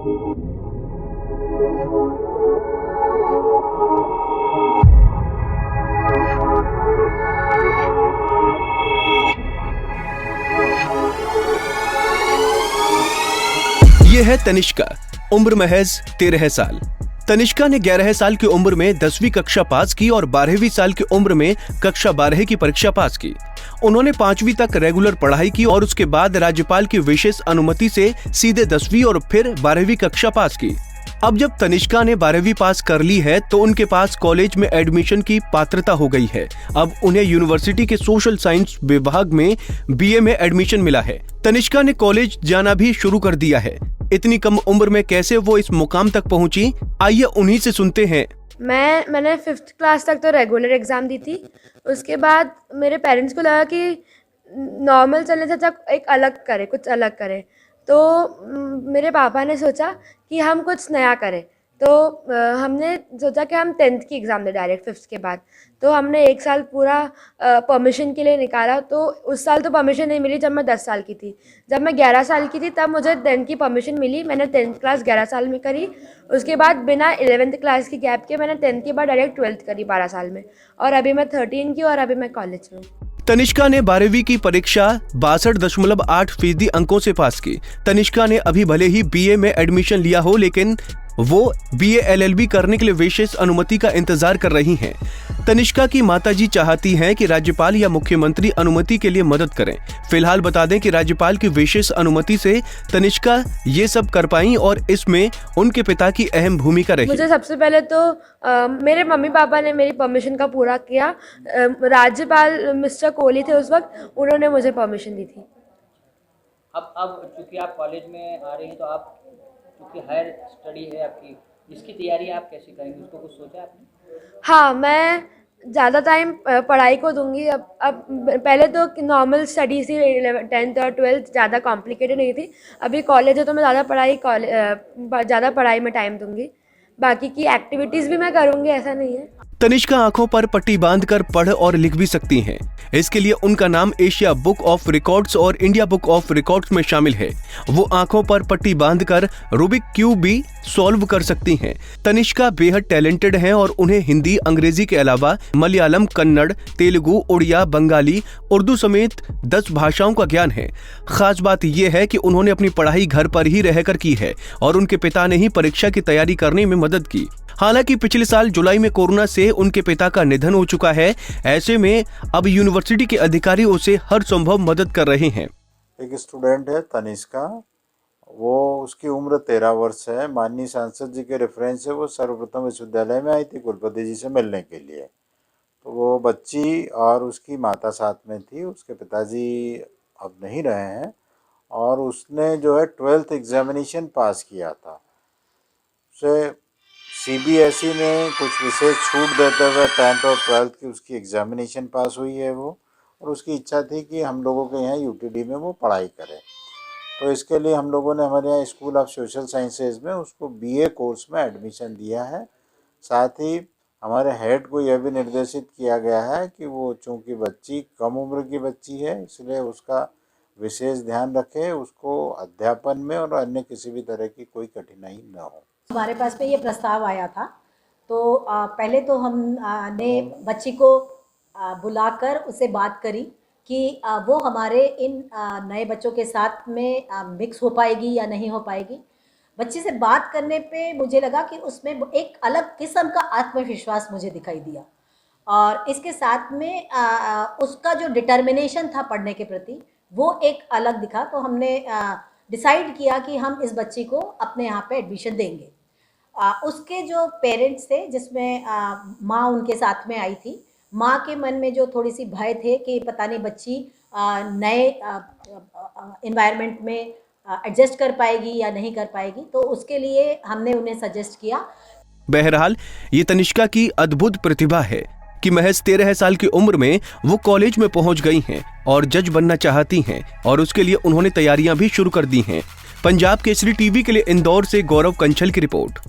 ये है तनिष्का, उम्र महज 13 साल। तनिष्का ने 11 साल की उम्र में 10वीं कक्षा पास की और 12वीं साल की उम्र में कक्षा 12 की परीक्षा पास की। उन्होंने 5वीं तक रेगुलर पढ़ाई की और उसके बाद राज्यपाल की विशेष अनुमति से सीधे 10वीं और फिर 12वीं कक्षा पास की। अब जब तनिष्का ने 12वीं पास कर ली है तो उनके पास कॉलेज में एडमिशन की पात्रता हो गई है। अब उन्हें यूनिवर्सिटी के सोशल साइंस विभाग में बीए में एडमिशन मिला है। तनिष्का ने कॉलेज जाना भी शुरू कर दिया है। इतनी कम उम्र में कैसे वो इस मुकाम तक पहुंची, आइए उन्हीं से सुनते हैं। मैंने 5th क्लास तक तो रेगुलर एग्ज़ाम दी थी। उसके बाद मेरे पेरेंट्स को लगा कि नॉर्मल चलने से अच्छा एक अलग करे, कुछ अलग करे। तो मेरे पापा ने सोचा कि हम कुछ नया करें। तो हमने सोचा कि हम 10th की एग्ज़ाम दें डायरेक्ट 5th के बाद। तो हमने 1 साल पूरा परमिशन के लिए निकाला। तो उस साल तो परमिशन नहीं मिली जब मैं 10 साल की थी। जब मैं 11 साल की थी तब मुझे 10th की परमिशन मिली। मैंने 10th क्लास 11 साल में करी। उसके बाद बिना 11th क्लास की गैप के मैंने 10th के बाद डायरेक्ट 12th करी 12 साल में। और अभी मैं 13 की और अभी मैं कॉलेज में हूँ। तनिष्का ने 12वीं की परीक्षा 62.8% अंकों से पास की। तनिष्का ने अभी भले ही बीए में एडमिशन लिया हो, लेकिन वो बीए एलएलबी करने के लिए विशेष अनुमति का इंतजार कर रही हैं। तनिष्का की माताजी चाहती हैं कि राज्यपाल या मुख्यमंत्री अनुमति के लिए मदद करें। फिलहाल बता दें कि राज्यपाल की विशेष अनुमति से तनिष्का ये सब कर पाई और इसमें उनके पिता की अहम भूमिका रही। मुझे सबसे पहले तो मेरे मम्मी पापा ने मेरी परमिशन का पूरा किया। राज्यपाल मिस्टर कोहली थे उस वक्त, उन्होंने मुझे परमिशन दी थी। अब चूँकि आप कॉलेज में आ रही हैं तो आप क्योंकि हायर स्टडी है आपकी, इसकी तैयारी आप कैसे करेंगी, उसको कुछ सोचा आपने? हाँ, मैं ज़्यादा टाइम पढ़ाई को दूंगी। अब पहले तो नॉर्मल स्टडी थी, 10th और 12th ज़्यादा कॉम्प्लिकेटेड नहीं थी। अभी कॉलेज है तो मैं ज़्यादा पढ़ाई में टाइम दूंगी। बाकी की एक्टिविटीज़ भी मैं करूँगी, ऐसा नहीं है। तनिष्का आंखों पर पट्टी बांधकर पढ़ और लिख भी सकती हैं। इसके लिए उनका नाम एशिया बुक ऑफ रिकॉर्ड्स और इंडिया बुक ऑफ रिकॉर्ड्स में शामिल है। वो आंखों पर पट्टी बांधकर रूबिक क्यूब भी सॉल्व कर सकती हैं। तनिष्का बेहद टैलेंटेड हैं और उन्हें हिंदी, अंग्रेजी के अलावा मलयालम, कन्नड़, तेलुगु, उड़िया, बंगाली, उर्दू समेत 10 भाषाओं का ज्ञान है। खास बात यह है कि उन्होंने अपनी पढ़ाई घर पर ही रहकर की है और उनके पिता ने ही परीक्षा की तैयारी करने में मदद की। हालांकि पिछले साल जुलाई में कोरोना से उनके पिता का निधन हो चुका है। ऐसे में अब यूनिवर्सिटी के अधिकारी उसे हर संभव मदद कर रहे हैं। एक स्टूडेंट है तनिष्का, वो उसकी उम्र 13 वर्ष है। माननीय सांसद जी के रेफरेंस से वो सर्वप्रथम विश्वविद्यालय में आई थी कुलपति जी से मिलने के लिए। तो वो बच्ची और उसकी माता साथ में थी। उसके पिताजी अब नहीं रहे हैं और उसने जो है 12th एग्जामिनेशन पास किया था। उसे सीबीएसई ने कुछ विशेष छूट देते हुए 10th और 12th की उसकी एग्जामिनेशन पास हुई है वो, और उसकी इच्छा थी कि हम लोगों के यहाँ यूटीडी में वो पढ़ाई करे। तो इसके लिए हम लोगों ने हमारे यहाँ स्कूल ऑफ सोशल साइंसेज में उसको बीए कोर्स में एडमिशन दिया है। साथ ही हमारे हेड को यह भी निर्देशित किया गया है कि वो चूँकि बच्ची कम उम्र की बच्ची है, इसलिए उसका विशेष ध्यान रखें, उसको अध्यापन में और अन्य किसी भी तरह की कोई कठिनाई न हो। हमारे पास में ये प्रस्ताव आया था तो पहले तो हमने बच्ची को बुलाकर उससे बात करी कि वो हमारे इन नए बच्चों के साथ में मिक्स हो पाएगी या नहीं हो पाएगी। बच्ची से बात करने पे मुझे लगा कि उसमें एक अलग किस्म का आत्मविश्वास मुझे दिखाई दिया और इसके साथ में उसका जो डिटर्मिनेशन था पढ़ने के प्रति वो एक अलग दिखा। तो हमने डिसाइड किया कि हम इस बच्ची को अपने यहाँ पे एडमिशन देंगे। उसके जो पेरेंट्स थे, जिसमें माँ उनके साथ में आई थी, माँ के मन में जो थोड़ी सी भय थे कि पता नहीं बच्ची नए इन्वायरमेंट में एडजस्ट कर पाएगी या नहीं कर पाएगी, तो उसके लिए हमने उन्हें सजेस्ट किया। बहरहाल ये तनिष्का की अद्भुत प्रतिभा है कि महज 13 साल की उम्र में वो कॉलेज में पहुंच गई हैं और जज बनना चाहती हैं और उसके लिए उन्होंने तैयारियां भी शुरू कर दी हैं। पंजाब केसरी टीवी के लिए इंदौर से गौरव कंछल की रिपोर्ट।